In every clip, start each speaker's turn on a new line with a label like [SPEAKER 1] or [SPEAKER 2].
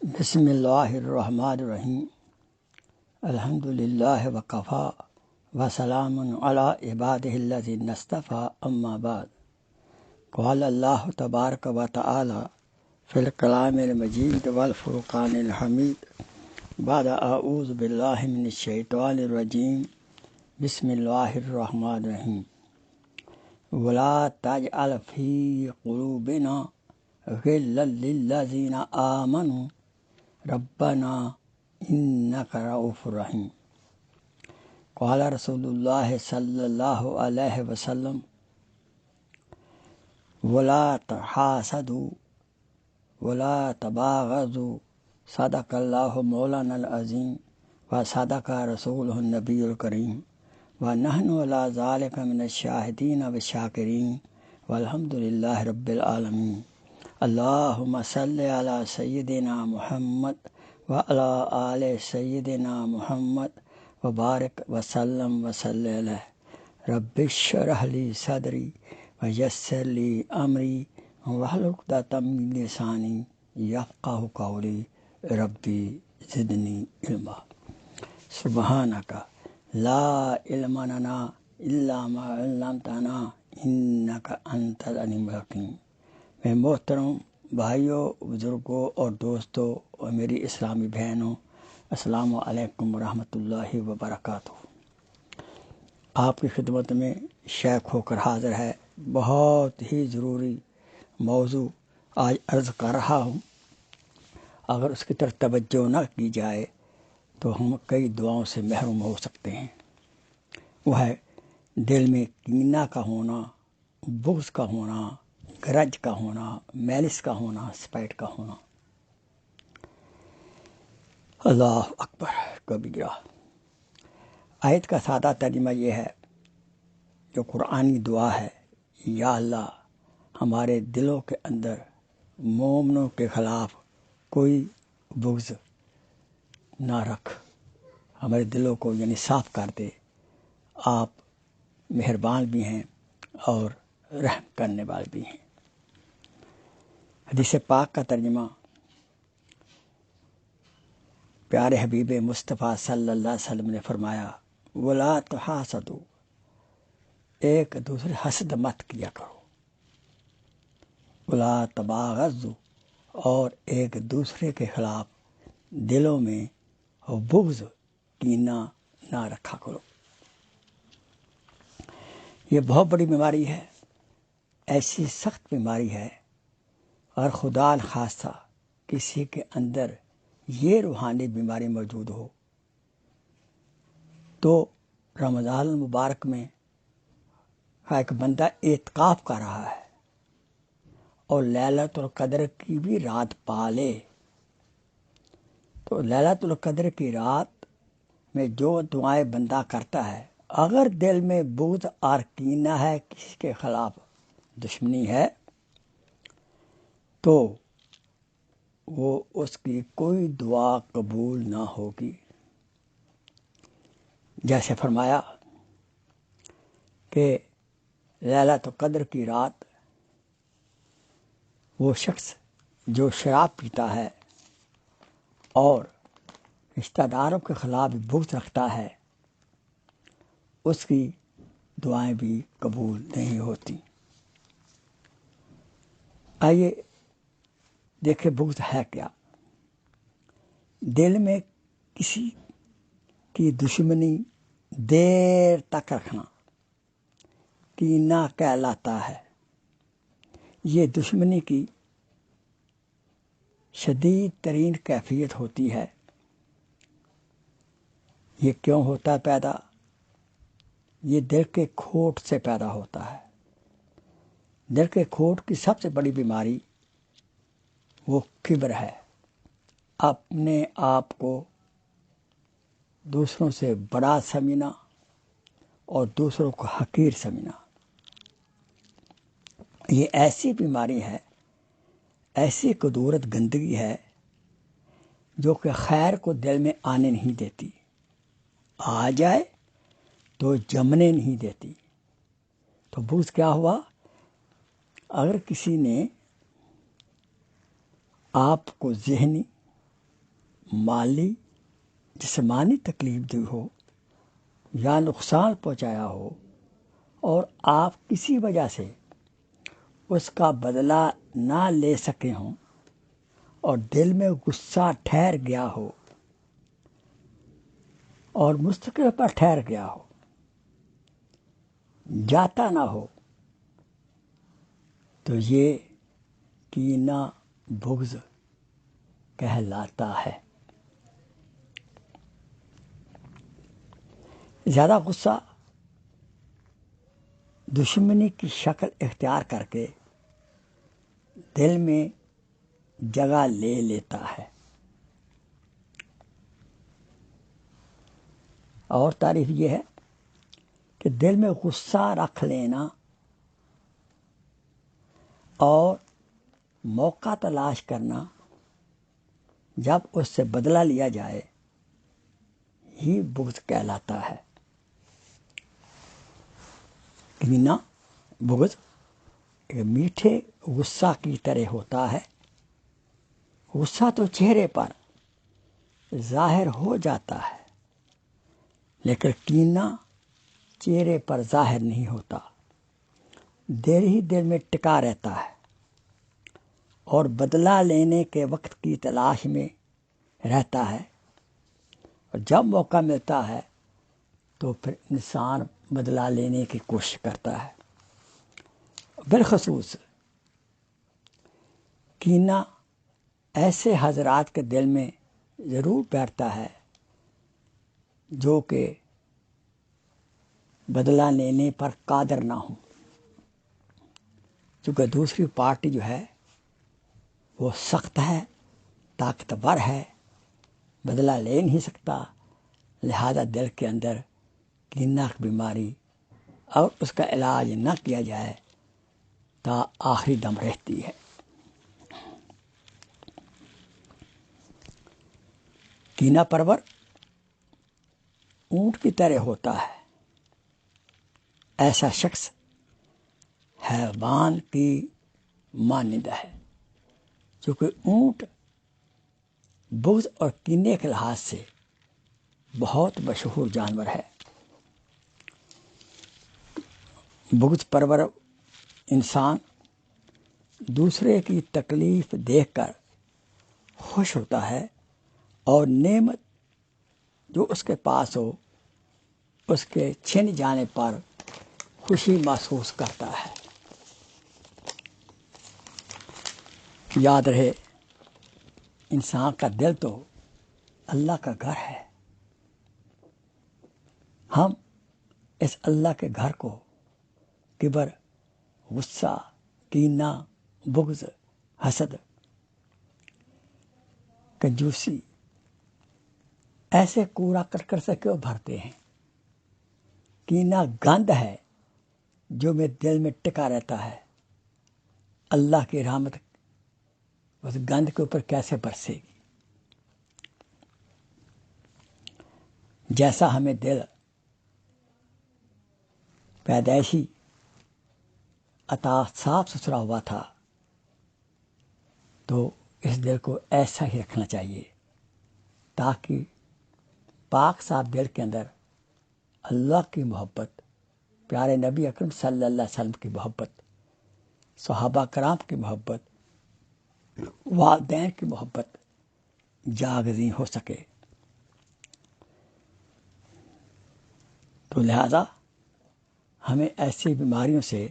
[SPEAKER 1] بسم اللہ الرحمن الرحیم الحمد للہ وکفا وسلام علی عبادہ الذین اصطفی اما بعد قال اللہ تبارک و تعالی فی الکلام المجید والفرقان الحمید بعد اعوذ باللہ من الشیطان الرجیم بسم اللہ الرحمن الرحیم ولا تجعل فی قلوبنا غلا للذین آمنوا ربنا انک رؤوف رحیم قال رسول اللہ صلی اللہ علیہ وسلم ولا تحاسدوا ولا تباغضوا صدق اللہ مولانا العظیم وصدق رسولہ النبی الکریم ونحن علی ذلک من الشاہدین والشاکرین والحمد للہ رب العالمین اللہم صلی علی سیدنا محمد وعلی آل سیدنا محمد وبارک وسلم وصلی علیہ رب اشرح لی صدری ویسر لی امری واحلل عقدۃ من لسانی یفقہوا قولی ربی زدنی علما سبحانک لا علم لنا الا ما علمتنا انک انت العلیم الحکیم۔ میں محترم بھائیوں، بزرگوں اور دوستوں اور میری اسلامی بہنوں، السلام علیکم ورحمۃ اللہ وبرکاتہ۔ آپ کی خدمت میں شیخ ہو کر حاضر ہے۔ بہت ہی ضروری موضوع آج عرض کر رہا ہوں۔ اگر اس کی طرف توجہ نہ کی جائے تو ہم کئی دعاؤں سے محروم ہو سکتے ہیں۔ وہ ہے دل میں کینہ کا ہونا، بغض کا ہونا، گرج کا ہونا، میلس کا ہونا، سپیٹ کا ہونا۔ اللہ اکبر کبیرہ۔ آیت کا سادہ ترجمہ یہ ہے، جو قرآنی دعا ہے، یا اللہ ہمارے دلوں کے اندر مومنوں کے خلاف کوئی بغض نہ رکھ، ہمارے دلوں کو یعنی صاف کر دے۔ آپ مہربان بھی ہیں اور رحم کرنے والے بھی ہیں۔ حدیث پاک کا ترجمہ پیارے حبیب مصطفیٰ صلی اللہ علیہ وسلم نے فرمایا، ولا تحاسدوا، ایک دوسرے حسد مت کیا کرو، ولا تباغضوا، اور ایک دوسرے کے خلاف دلوں میں بغض کینہ نہ رکھا کرو۔ یہ بہت بڑی بیماری ہے، ایسی سخت بیماری ہے، اور خدا نخواستہ کسی کے اندر یہ روحانی بیماری موجود ہو تو رمضان المبارک میں ایک بندہ اعتکاف کر رہا ہے اور لیلۃ القدر کی بھی رات پالے، تو لیلۃ القدر کی رات میں جو دعائیں بندہ کرتا ہے، اگر دل میں بغض اور کینہ ہے، کسی کے خلاف دشمنی ہے، تو وہ اس کی کوئی دعا قبول نہ ہوگی۔ جیسے فرمایا کہ لیلۃ القدر کی رات وہ شخص جو شراب پیتا ہے اور رشتہ داروں کے خلاف بغض رکھتا ہے، اس کی دعائیں بھی قبول نہیں ہوتی۔ آئیے دیکھیں بغض ہے کیا۔ دل میں کسی کی دشمنی دیر تک رکھنا کینہ کہلاتا ہے۔ یہ دشمنی کی شدید ترین کیفیت ہوتی ہے۔ یہ کیوں ہوتا ہے پیدا؟ یہ دل کے کھوٹ سے پیدا ہوتا ہے۔ دل کے کھوٹ کی سب سے بڑی بیماری وہ کبر ہے، اپنے آپ کو دوسروں سے بڑا سمجھنا اور دوسروں کو حقیر سمجھنا۔ یہ ایسی بیماری ہے، ایسی قدورت گندگی ہے جو کہ خیر کو دل میں آنے نہیں دیتی، آ جائے تو جمنے نہیں دیتی۔ تو بغض کیا ہوا؟ اگر کسی نے آپ کو ذہنی مالی جسمانی تکلیف دی ہو یا نقصان پہنچایا ہو اور آپ کسی وجہ سے اس کا بدلہ نہ لے سکے ہوں اور دل میں غصہ ٹھہر گیا ہو اور مستقل پر ٹھہر گیا ہو، جاتا نہ ہو، تو یہ کینہ بغض کہلاتا ہے۔ زیادہ غصہ دشمنی کی شکل اختیار کر کے دل میں جگہ لے لیتا ہے۔ اور تعریف یہ ہے کہ دل میں غصہ رکھ لینا اور موقع تلاش کرنا جب اس سے بدلہ لیا جائے ہی بغض کہلاتا ہے۔ کینہ بغض ایک میٹھے غصہ کی طرح ہوتا ہے۔ غصہ تو چہرے پر ظاہر ہو جاتا ہے، لیکن کینہ چہرے پر ظاہر نہیں ہوتا، دیر ہی دل میں ٹکا رہتا ہے اور بدلہ لینے کے وقت کی تلاش میں رہتا ہے، اور جب موقع ملتا ہے تو پھر انسان بدلہ لینے کی کوشش کرتا ہے۔ بالخصوص کینہ ایسے حضرات کے دل میں ضرور بیٹھتا ہے جو کہ بدلہ لینے پر قادر نہ ہوں، چونکہ دوسری پارٹی جو ہے وہ سخت ہے، طاقتور ہے، بدلہ لے نہیں سکتا، لہذا دل کے اندر کینہ کی بیماری اور اس کا علاج نہ کیا جائے تا آخری دم رہتی ہے۔ کینہ پرور اونٹ کی طرح ہوتا ہے۔ ایسا شخص حیوان کی مانند ہے، چونکہ اونٹ بغض اور کینے کے لحاظ سے بہت مشہور جانور ہے۔ بغض پرور انسان دوسرے کی تکلیف دیکھ کر خوش ہوتا ہے اور نعمت جو اس کے پاس ہو اس کے چھن جانے پر خوشی محسوس کرتا ہے۔ یاد رہے، انسان کا دل تو اللہ کا گھر ہے۔ ہم اس اللہ کے گھر کو کبر، غصہ، کینہ، بغض، حسد، کنجوسی ایسے کوڑا کرکٹ سے کیوں بھرتے ہیں؟ کینہ گند ہے جو میرے دل میں ٹکا رہتا ہے۔ اللہ کی رحمت اس گند کے اوپر کیسے برسے گی؟ جیسا ہمیں دل پیدائشی عطا صاف ستھرا ہوا تھا تو اس دل کو ایسا ہی رکھنا چاہیے تاکہ پاک صاف دل کے اندر اللہ کی محبت، پیارے نبی اکرم صلی اللہ علیہ وسلم کی محبت، صحابہ کرام کی محبت، والدین کی محبت جاگزیں ہو سکے۔ تو لہذا ہمیں ایسی بیماریوں سے،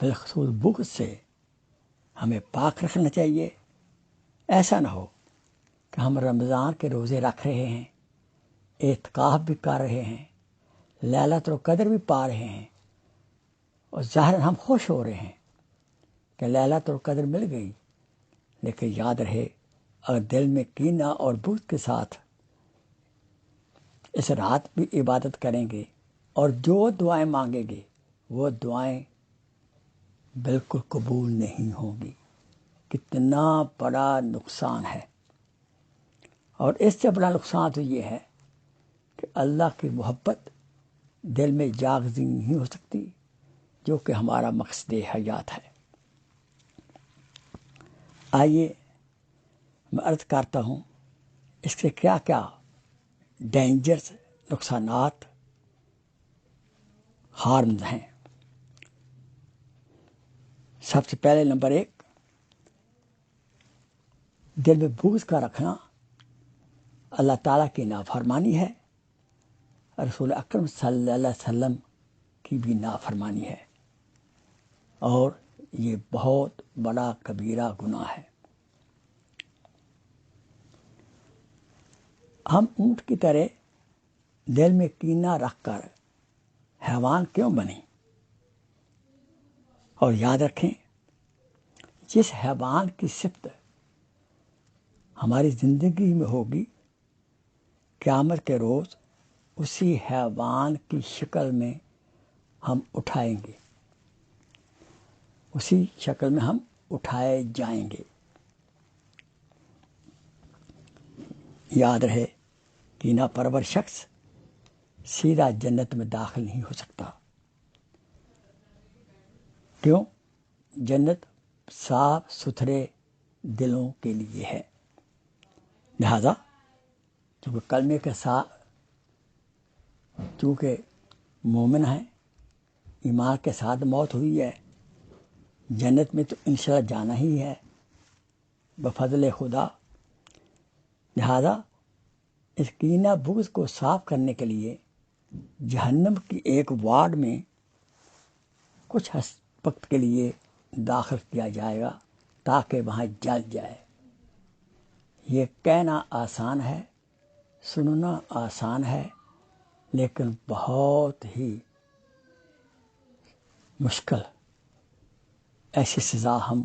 [SPEAKER 1] بالخصوص بغض سے ہمیں پاک رکھنا چاہیے۔ ایسا نہ ہو کہ ہم رمضان کے روزے رکھ رہے ہیں، اعتکاف بھی کر رہے ہیں، لیلۃ القدر بھی پا رہے ہیں، اور ظاہر ہم خوش ہو رہے ہیں کہ لیلۃ القدر مل گئی، لیکن یاد رہے اگر دل میں کینہ اور بغض کے ساتھ اس رات بھی عبادت کریں گے اور جو دعائیں مانگیں گے وہ دعائیں بالکل قبول نہیں ہوں گی۔ کتنا بڑا نقصان ہے! اور اس سے بڑا نقصان تو یہ ہے کہ اللہ کی محبت دل میں جاگزیں نہیں ہو سکتی، جو کہ ہمارا مقصد حیات ہے۔ آئیے میں عرض کرتا ہوں اس کے کیا کیا ڈینجرس نقصانات ہارمز ہیں۔ سب سے پہلے نمبر 1، دل میں بغض کا رکھنا اللہ تعالیٰ کی نافرمانی ہے، رسول اکرم صلی اللہ علیہ وسلم کی بھی نافرمانی ہے، اور یہ بہت بڑا کبیرہ گناہ ہے۔ ہم اونٹ کی طرح دل میں کینہ رکھ کر حیوان کیوں بنے؟ اور یاد رکھیں، جس حیوان کی صفت ہماری زندگی میں ہوگی، قیامت کے روز اسی حیوان کی شکل میں ہم اٹھائیں گے، اسی شکل میں ہم اٹھائے جائیں گے۔ یاد رہے، کینہ پرور شخص سیدھا جنت میں داخل نہیں ہو سکتا۔ کیوں؟ جنت صاف ستھرے دلوں کے لیے ہے۔ لہذا چونکہ کلمے کے ساتھ چونکہ مومن ہیں، ایمان کے ساتھ موت ہوئی ہے، جنت میں تو انشاءاللہ جانا ہی ہے بفضل خدا۔ لہذا اس کینہ بغض کو صاف کرنے کے لیے جہنم کی ایک وارڈ میں کچھ وقت کے لیے داخل کیا جائے گا تاکہ وہاں جل جائے۔ یہ کہنا آسان ہے، سننا آسان ہے، لیکن بہت ہی مشکل۔ ایسی سزا ہم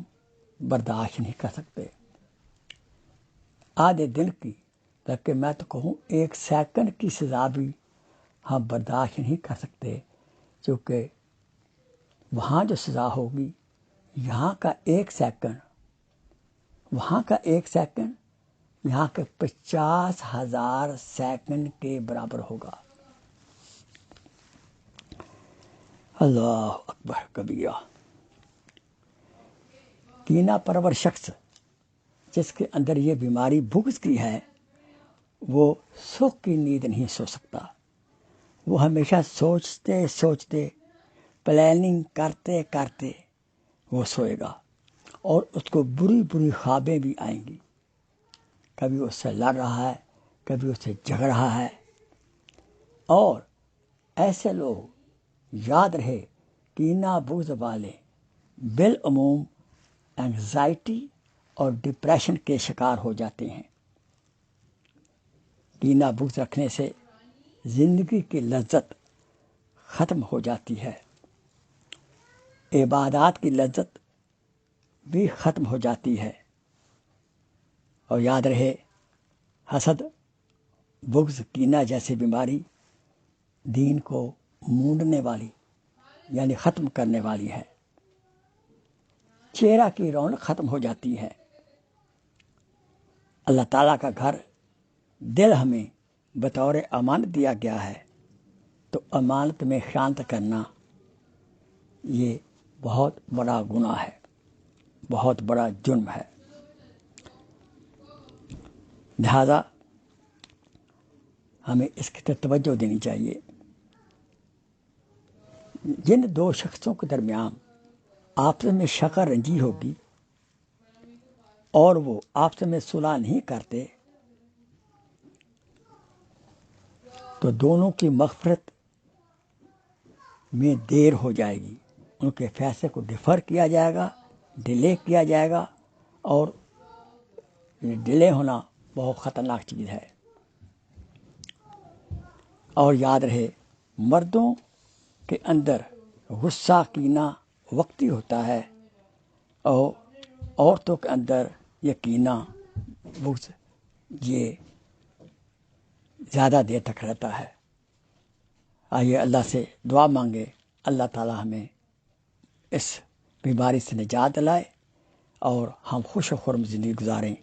[SPEAKER 1] برداشت نہیں کر سکتے، آدھے دن کی، بلکہ میں تو کہوں 1 سیکنڈ کی سزا بھی ہم برداشت نہیں کر سکتے، کیونکہ وہاں جو سزا ہوگی، یہاں کا 1 سیکنڈ، وہاں کا 1 سیکنڈ یہاں کے 50,000 سیکنڈ کے برابر ہوگا۔ اللہ اکبر کبیرہ۔ کینہ پرور شخص جس کے اندر یہ بیماری بغض کی ہے، وہ سکھ کی نیند نہیں سو سکتا۔ وہ ہمیشہ سوچتے سوچتے، پلاننگ کرتے کرتے وہ سوئے گا، اور اس کو بری بری خوابیں بھی آئیں گی۔ کبھی اس سے لڑ رہا ہے، کبھی اس سے جھگڑ رہا ہے۔ اور ایسے لوگ، یاد رہے، کینہ بغض والے بالعموم انگزائٹی اور ڈپریشن کے شکار ہو جاتے ہیں۔ کینہ بغض رکھنے سے زندگی کی لذت ختم ہو جاتی ہے، عبادات کی لذت بھی ختم ہو جاتی ہے۔ اور یاد رہے، حسد، بغض، کینہ جیسی بیماری دین کو مونڈنے والی، یعنی ختم کرنے والی ہے۔ چہرہ کی رونق ختم ہو جاتی ہے۔ اللہ تعالیٰ کا گھر دل ہمیں بطور امانت دیا گیا ہے، تو امانت میں خیانت کرنا یہ بہت بڑا گناہ ہے، بہت بڑا جرم ہے۔ لہذا ہمیں اس کی طرف توجہ دینی چاہیے۔ جن 2 شخصوں کے درمیان آپس میں شکر رنجی ہوگی اور وہ آپس میں صلح نہیں کرتے، تو دونوں کی مغفرت میں دیر ہو جائے گی، ان کے فیصلے کو ڈیفر کیا جائے گا، ڈیلے کیا جائے گا، اور یہ ڈیلے ہونا بہت خطرناک چیز ہے۔ اور یاد رہے، مردوں کے اندر غصہ کینہ وقتی ہوتا ہے، اور عورتوں کے اندر یہ کینہ بغض یہ زیادہ دیر تک رہتا ہے۔ آئیے اللہ سے دعا مانگے، اللہ تعالیٰ ہمیں اس بیماری سے نجات دلائے اور ہم خوش و خرم زندگی گزاریں،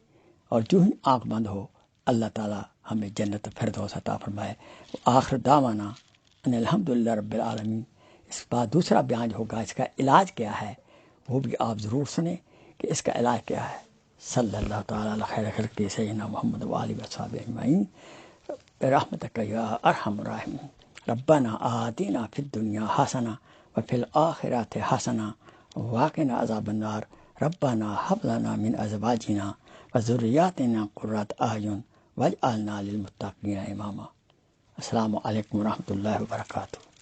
[SPEAKER 1] اور جو ہی آنکھ بند ہو اللہ تعالیٰ ہمیں جنت فردوس عطا فرمائے۔ آخر دعوانا ان الحمدللہ رب العالمین۔ اس کے بعد دوسرا بیان ہوگا، اس کا علاج کیا ہے وہ بھی آپ ضرور سنیں کہ اس کا علاج کیا ہے۔ صلی اللہ تعالیٰ علی خیر خلق سیدنا محمد وآلہ وصحبہ اجمعین برحمتک یا ارحم الراحمین۔ ربنا آتنا فی الدنیا حسنہ وفی الآخرۃ حسنہ وقنا عذاب النار۔ ربنا هب لنا من ازواجنا وذریاتنا قرۃ اعین واجعلنا للمتقین اماما۔ السلام علیکم ورحمۃ اللہ وبرکاتہ۔